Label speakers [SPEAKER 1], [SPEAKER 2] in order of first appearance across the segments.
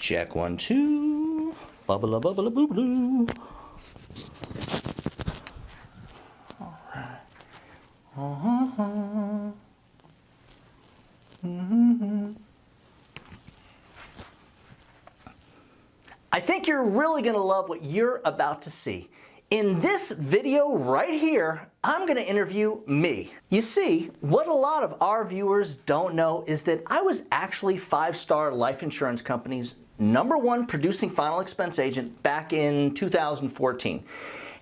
[SPEAKER 1] Check 1, 2. Bubble, bubble, boo, boo. All right. I think you're really going to love what you're about to see. In this video right here, I'm going to interview me. You see, what a lot of our viewers don't know is that I was actually 5-star life insurance company's #1 producing final expense agent back in 2014.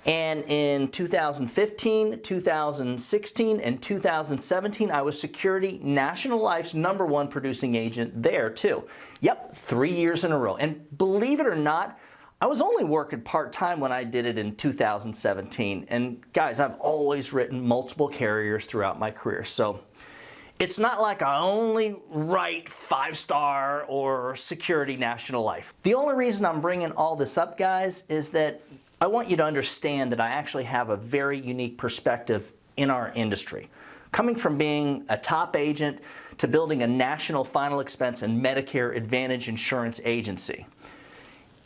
[SPEAKER 1] And in 2015, 2016, and 2017, I was Security National Life's #1 producing agent there too. Yep, 3 years in a row. And believe it or not, I was only working part-time when I did it in 2017. And guys, I've always written multiple carriers throughout my career. So it's not like I only write 5-star or Security National Life. The only reason I'm bringing all this up, guys, is that I want you to understand that I actually have a very unique perspective in our industry. Coming from being a top agent to building a national final expense and Medicare Advantage insurance agency.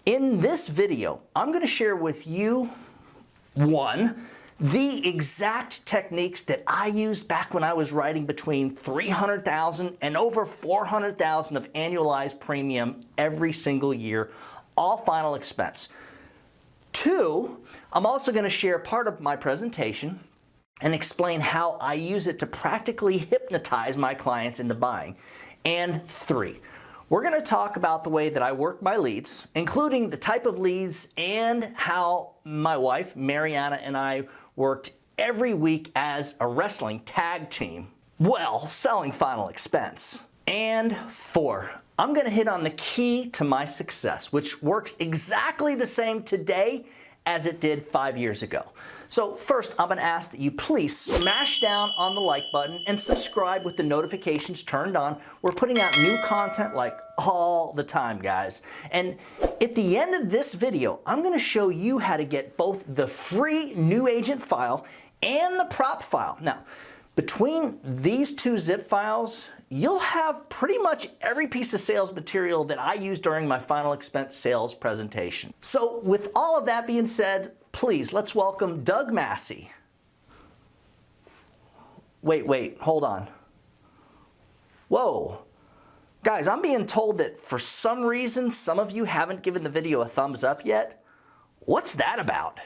[SPEAKER 1] In this video, I'm going to share with you, 1, the exact techniques that I used back when I was writing between $300,000 and over $400,000 of annualized premium every single year, all final expense. 2, I'm also going to share part of my presentation and explain how I use it to practically hypnotize my clients into buying. And 3, we're going to talk about the way that I work my leads, including the type of leads and how my wife, Mariana, and I worked every week as a wrestling tag team while selling final expense. And 4, I'm going to hit on the key to my success, which works exactly the same today as it did 5 years ago. So first, I'm going to ask that you please smash down on the like button and subscribe with the notifications turned on. We're putting out new content like all the time, guys. And at the end of this video, I'm going to show you how to get both the free new agent file and the prop file. Now, between these 2 zip files, you'll have pretty much every piece of sales material that I use during my final expense sales presentation. So with all of that being said, please, let's welcome Doug Massi. Wait, hold on. Whoa. Guys, I'm being told that for some reason, some of you haven't given the video a thumbs up yet. What's that about?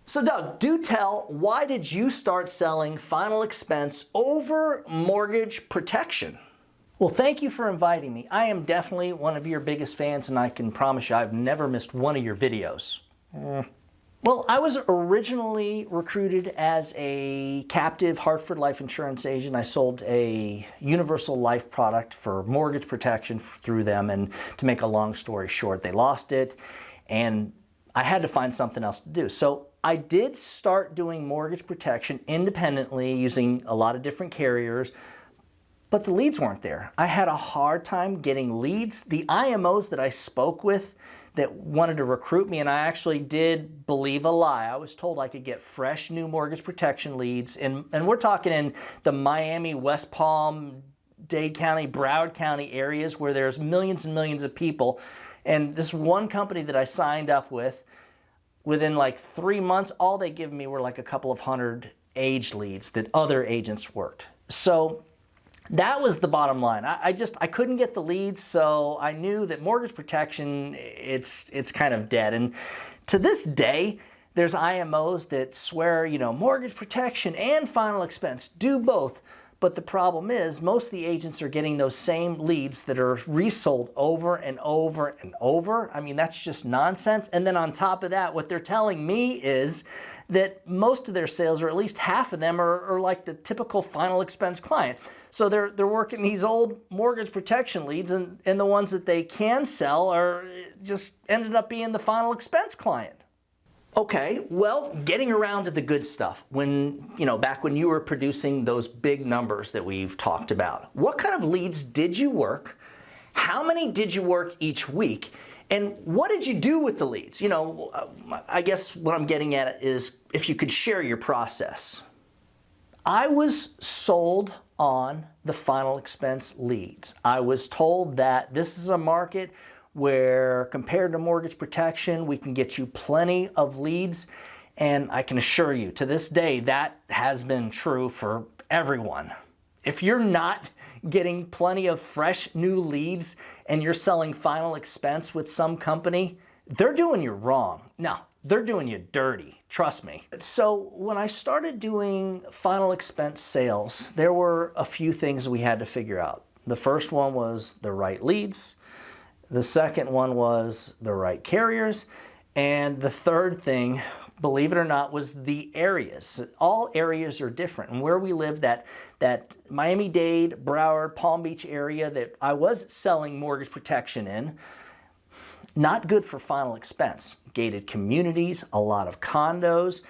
[SPEAKER 1] So Doug, do tell, why did you start selling final expense over mortgage protection? Well, thank you for inviting me. I am definitely one of your biggest fans, and I can promise you I've never missed one of your videos. Well, I was originally recruited as a captive Hartford life insurance agent. I sold a universal life product for mortgage protection through them, and to make a long story short, they lost it, and I had to find something else to do. So I did start doing mortgage protection independently using a lot of different carriers, but the leads weren't there. I had a hard time getting leads. The IMOs that I spoke with that wanted to recruit me, and I actually did believe a lie. I was told I could get fresh new mortgage protection leads, and we're talking in the Miami, West Palm, Dade County, Broward County areas where there's millions and millions of people. And this one company that I signed up with, within like 3 months, all they give me were like a couple of hundred age leads that other agents worked. So that was the bottom line. I couldn't get the leads, so I knew that mortgage protection, it's kind of dead. And to this day, there's IMOs that swear, you know, mortgage protection and final expense, do both. But the problem is most of the agents are getting those same leads that are resold over and over and over. I mean, that's just nonsense. And then on top of that, what they're telling me is that most of their sales, or at least half of them, are like the typical final expense client. So they're working these old mortgage protection leads, and the ones that they can sell are just ended up being the final expense client. Okay, well, getting around to the good stuff, back when you were producing those big numbers that we've talked about, what kind of leads did you work? How many did you work each week? And what did you do with the leads? I guess what I'm getting at is if you could share your process. I was sold on the final expense leads. I was told that this is a market where compared to mortgage protection, we can get you plenty of leads. And I can assure you, to this day, that has been true for everyone. If you're not getting plenty of fresh new leads and you're selling final expense with some company, they're doing you wrong. No, they're doing you dirty, trust me. So when I started doing final expense sales, there were a few things we had to figure out. The first one was the right leads. The second one was the right carriers. And the third thing, believe it or not, was the areas. All areas are different. And where we live, that Miami-Dade, Broward, Palm Beach area that I was selling mortgage protection in, not good for final expense. Gated communities, a lot of condos.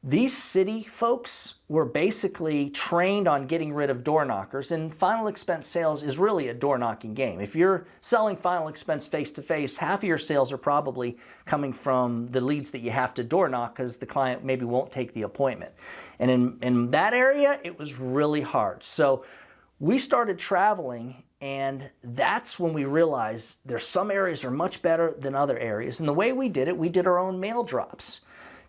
[SPEAKER 1] These city folks were basically trained on getting rid of door knockers, and final expense sales is really a door knocking game. If you're selling final expense face-to-face, half of your sales are probably coming from the leads that you have to door knock because the client maybe won't take the appointment. And in that area, it was really hard. So we started traveling, and that's when we realized there's some areas are much better than other areas. And the way we did it, we did our own mail drops.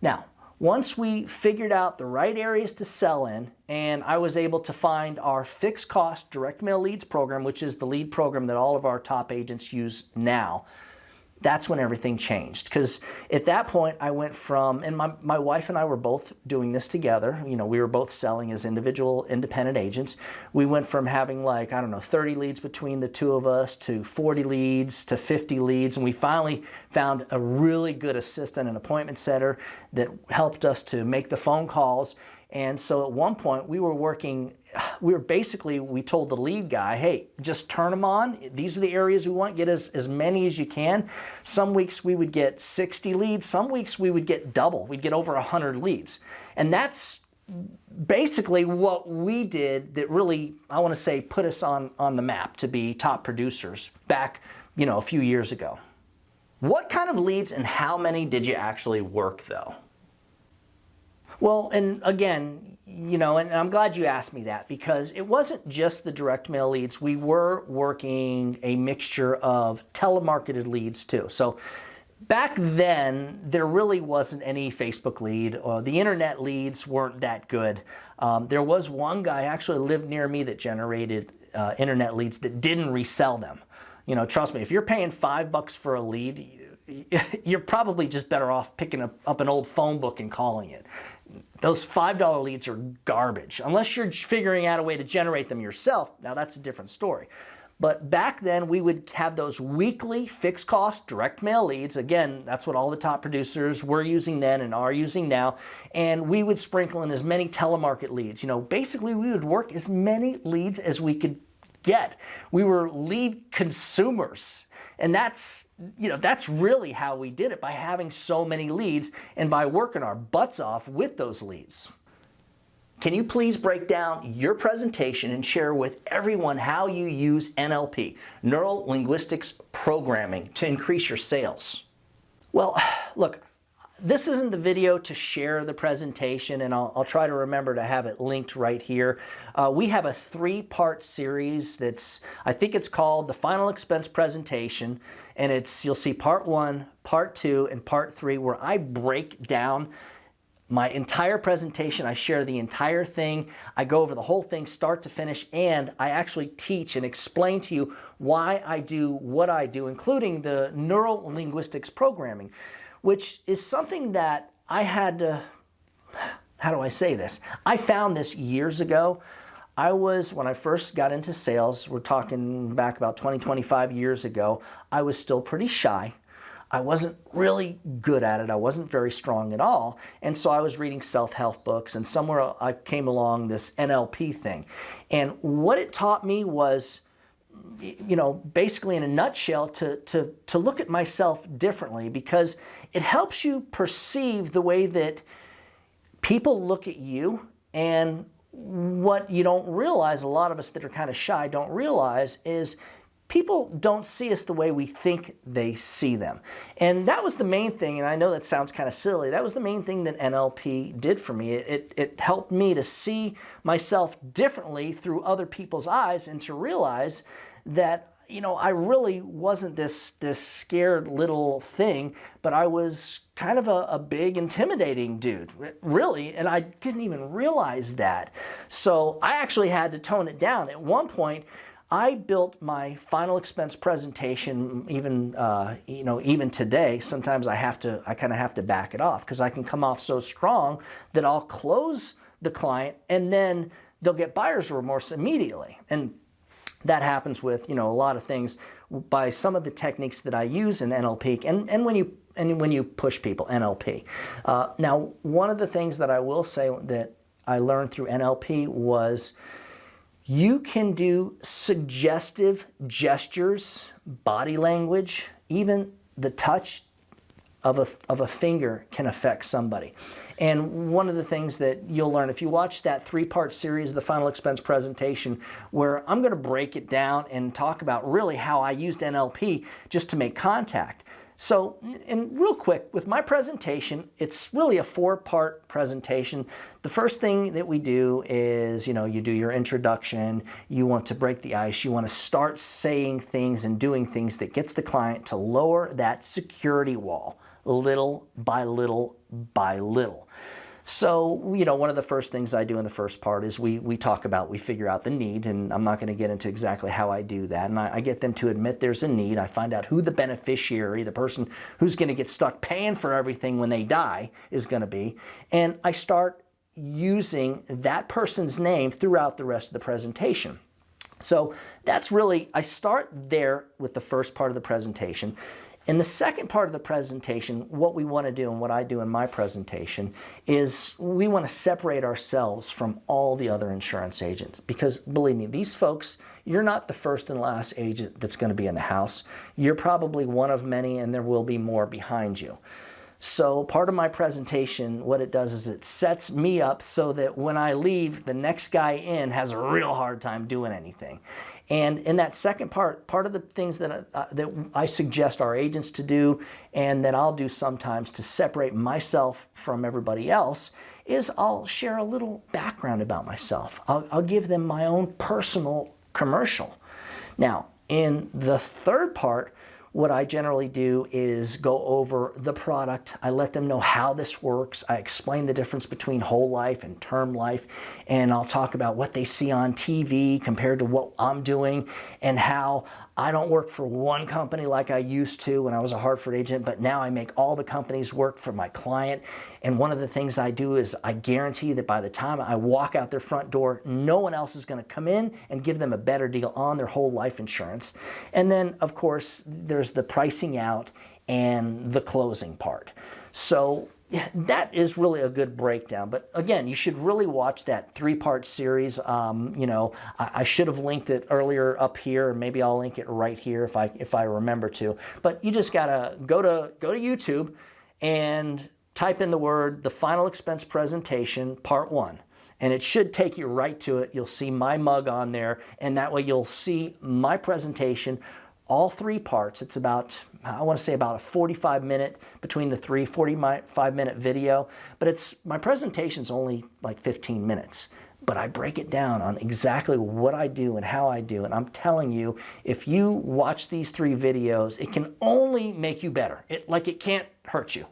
[SPEAKER 1] Now, once we figured out the right areas to sell in, and I was able to find our fixed cost direct mail leads program, which is the lead program that all of our top agents use now, that's when everything changed. Because at that point I went from, and my wife and I were both doing this together, we were both selling as individual independent agents. We went from having 30 leads between the two of us to 40 leads to 50 leads, and we finally found a really good assistant and appointment setter that helped us to make the phone calls. And so at one point we told the lead guy, hey, just turn them on. These are the areas we want. Get as many as you can. Some weeks we would get 60 leads. Some weeks we would get double. We'd get over 100 leads. And that's basically what we did that really, I want to say, put us on the map to be top producers back, a few years ago. What kind of leads and how many did you actually work though? Well, and again, and I'm glad you asked me that because it wasn't just the direct mail leads. We were working a mixture of telemarketed leads too. So back then, there really wasn't any Facebook lead. The internet leads weren't that good. There was one guy actually lived near me that generated internet leads that didn't resell them. Trust me, if you're paying $5 for a lead, you're probably just better off picking up an old phone book and calling it. Those $5 leads are garbage. Unless you're figuring out a way to generate them yourself, now that's a different story. But back then, we would have those weekly fixed cost direct mail leads. Again, that's what all the top producers were using then and are using now. And we would sprinkle in as many telemarket leads. Basically, we would work as many leads as we could get. We were lead consumers. And that's really how we did it, by having so many leads and by working our butts off with those leads. Can you please break down your presentation and share with everyone how you use NLP, Neuro Linguistics Programming, to increase your sales? Well, look, this isn't the video to share the presentation, and I'll try to remember to have it linked right here. We have a 3-part series I think it's called the Final Expense Presentation, and you'll see part 1, part 2, and part 3, where I break down my entire presentation. I share the entire thing. I go over the whole thing start to finish, and I actually teach and explain to you why I do what I do, including the Neuro Linguistics Programming, which is something that I had to, how do I say this? I found this years ago. When I first got into sales, we're talking back about 25 years ago, I was still pretty shy. I wasn't really good at it. I wasn't very strong at all. And so I was reading self-help books, and somewhere I came along this NLP thing. And what it taught me was, basically in a nutshell, to look at myself differently, because it helps you perceive the way that people look at you. And what you don't realize, a lot of us that are kind of shy don't realize, is people don't see us the way we think they see them. And that was the main thing, and I know that sounds kind of silly, that was the main thing that NLP did for me. It helped me to see myself differently through other people's eyes and to realize that, you know, I really wasn't this scared little thing, but I was kind of a big, intimidating dude, really, and I didn't even realize that. So I actually had to tone it down. At one point, I built my final expense presentation, even today, sometimes I kind of have to back it off because I can come off so strong that I'll close the client and then they'll get buyer's remorse immediately. And that happens with, you know, a lot of things by some of the techniques that I use in NLP and when you push people, NLP. Now, one of the things that I will say that I learned through NLP was you can do suggestive gestures, body language, even the touch of a finger can affect somebody. And one of the things that you'll learn if you watch that 3-part series, the final expense presentation, where I'm going to break it down and talk about really how I used NLP just to make contact. So, and real quick, with my presentation, it's really a 4-part presentation. The first thing that we do is, you know, you do your introduction, you want to break the ice, you want to start saying things and doing things that gets the client to lower that security wall, little by little by little. So, you know, one of the first things I do in the first part is we figure out the need, and I'm not going to get into exactly how I do that. And I get them to admit there's a need. I find out who the beneficiary, the person who's going to get stuck paying for everything when they die is going to be. And I start using that person's name throughout the rest of the presentation. So that's really, I start there with the first part of the presentation. In the second part of the presentation, what we want to do and what I do in my presentation is we want to separate ourselves from all the other insurance agents because, believe me, these folks, you're not the first and last agent that's going to be in the house. You're probably one of many and there will be more behind you. So part of my presentation, what it does is it sets me up so that when I leave, the next guy in has a real hard time doing anything. And in that second part of the things that I suggest our agents to do and that I'll do sometimes to separate myself from everybody else is I'll share a little background about myself. I'll give them my own personal commercial. Now, in the third part, what I generally do is go over the product. I let them know how this works. I explain the difference between whole life and term life, and I'll talk about what they see on TV compared to what I'm doing and how I don't work for one company like I used to when I was a Hartford agent, but now I make all the companies work for my client. And one of the things I do is I guarantee that by the time I walk out their front door, no one else is going to come in and give them a better deal on their whole life insurance. And then, of course, there's the pricing out and the closing part. So yeah, that is really a good breakdown. But again, you should really watch that 3-part series. You know, I should have linked it earlier up here, and maybe I'll link it right here if I remember to. But you just gotta go to YouTube and type in the word "the final expense presentation part 1." And it should take you right to it. You'll see my mug on there, and that way you'll see my presentation, all 3 parts. It's about, I want to say about a 45-minute between the 45-minute video, but my presentation's only like 15 minutes. But I break it down on exactly what I do and how I do. And I'm telling you, if you watch these 3 videos, it can only make you better. It can't hurt you.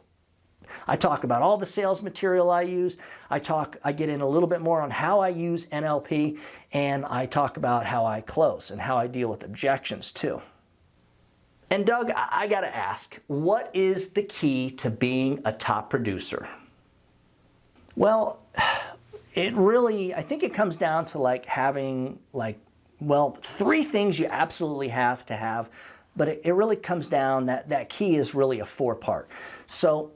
[SPEAKER 1] I talk about all the sales material I use. I get in a little bit more on how I use NLP, and I talk about how I close and how I deal with objections too. And Doug, I gotta ask, what is the key to being a top producer? Well, I think it comes down to having 3 things you absolutely have to have, but it really comes down, that key is really a 4-part. So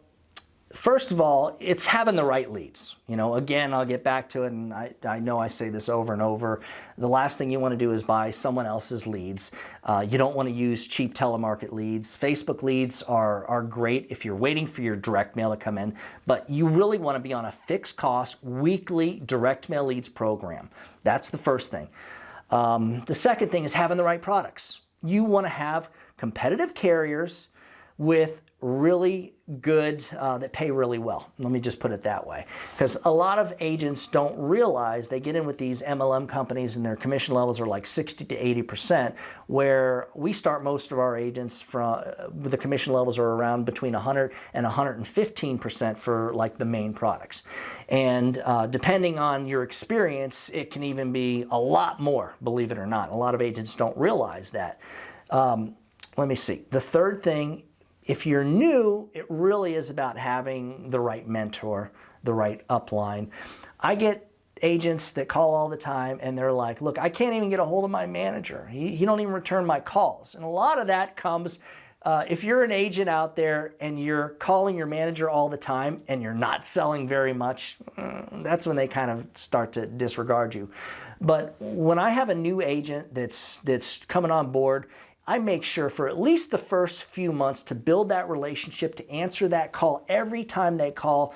[SPEAKER 1] first of all, it's having the right leads. You know, again, I'll get back to it, and I know I say this over and over. The last thing you want to do is buy someone else's leads. You don't want to use cheap telemarket leads. Facebook leads are great if you're waiting for your direct mail to come in, but you really want to be on a fixed cost, weekly direct mail leads program. That's the first thing. The second thing is having the right products. you want to have competitive carriers with really good, that pay really well. Let me just put it that way. Because a lot of agents don't realize they get in with these MLM companies and their commission levels are like 60 to 80%, where we start most of our agents from, the commission levels are around between 100 and 115% for like the main products. And depending on your experience, it can even be a lot more, believe it or not. A lot of agents don't realize that. Let me see. The third thing, if you're new, it really is about having the right mentor, the right upline. I get agents that call all the time and they're like, look, I can't even get a hold of my manager. He don't even return my calls. And a lot of that comes, if you're an agent out there and you're calling your manager all the time and you're not selling very much, that's when they kind of start to disregard you. But when I have a new agent that's coming on board, I make sure for at least the first few months to build that relationship, to answer that call every time they call.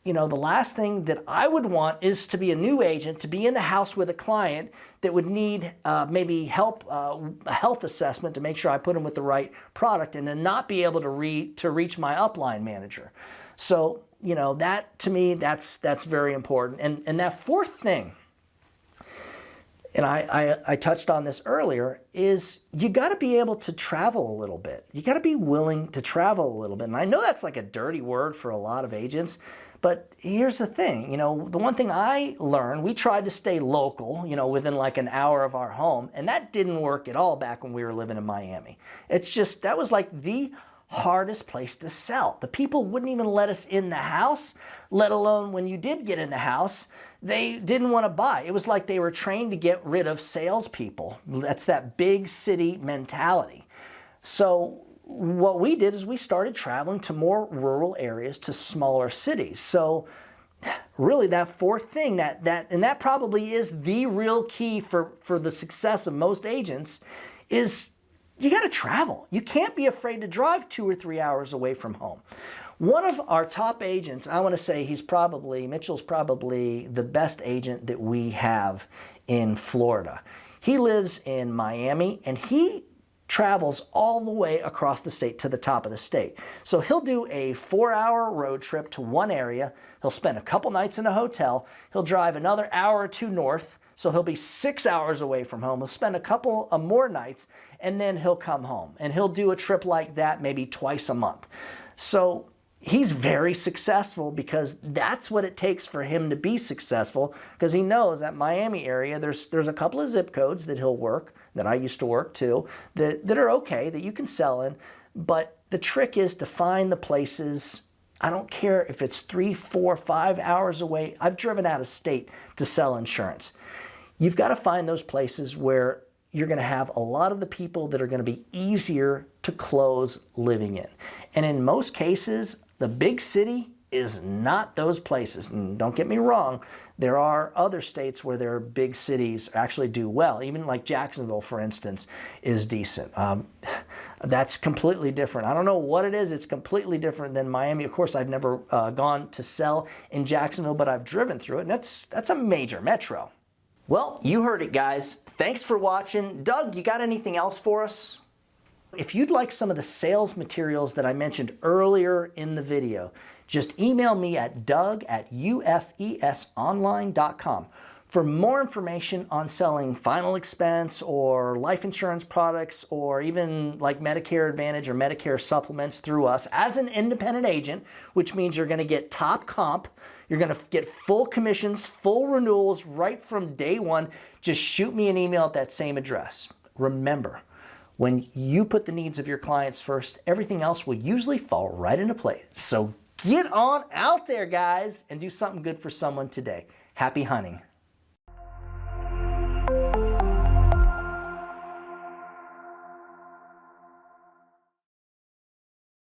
[SPEAKER 1] You know, the last thing that I would want is to be a new agent, to be in the house with a client that would need maybe help, a health assessment to make sure I put them with the right product, and to not be able to reach my upline manager. So, you know, that to me, that's very important. And that fourth thing, and I touched on this earlier, is you got to be able to travel a little bit. You got to be willing to travel a little bit. And I know that's like a dirty word for a lot of agents, but here's the thing. You know, the one thing I learned, we tried to stay local, you know, within like an hour of our home, and that didn't work at all back when we were living in Miami. It's just, that was like the hardest place to sell. The people wouldn't even let us in the house, let alone when you did get in the house, they didn't want to buy. It was like they were trained to get rid of salespeople. That's that big city mentality. So what we did is we started traveling to more rural areas, to smaller cities. So really that fourth thing, and that probably is the real key for the success of most agents, is you got to travel. You can't be afraid to drive 2 or 3 hours away from home. One of our top agents, I want to say Mitchell's probably the best agent that we have in Florida. He lives in Miami and he travels all the way across the state to the top of the state. So he'll do a 4-hour road trip to one area. He'll spend a couple nights in a hotel. He'll drive another hour or two north. So he'll be 6 hours away from home. He'll spend a couple of more nights and then he'll come home. And he'll do a trip like that maybe twice a month. So he's very successful because that's what it takes for him to be successful, because he knows that Miami area, there's a couple of zip codes that he'll work, that I used to work too, that are okay, that you can sell in. But the trick is to find the places. I don't care if it's 3, 4, 5 hours away. I've driven out of state to sell insurance. You've got to find those places where you're going to have a lot of the people that are going to be easier to close living in. And in most cases, the big city is not those places. And don't get me wrong, there are other states where their big cities actually do well. Even like Jacksonville, for instance, is decent. That's completely different. I don't know what it is. It's completely different than Miami. Of course, I've never gone to sell in Jacksonville, but I've driven through it, and that's a major metro. Well, you heard it, guys. Thanks for watching. Doug, you got anything else for us? If you'd like some of the sales materials that I mentioned earlier in the video, just email me at doug@ufesonline.com for more information on selling final expense or life insurance products, or even like Medicare Advantage or Medicare supplements through us as an independent agent, which means you're going to get top comp. You're going to get full commissions, full renewals right from day one. Just shoot me an email at that same address. Remember, when you put the needs of your clients first, everything else will usually fall right into place. So get on out there, guys, and do something good for someone today. Happy hunting.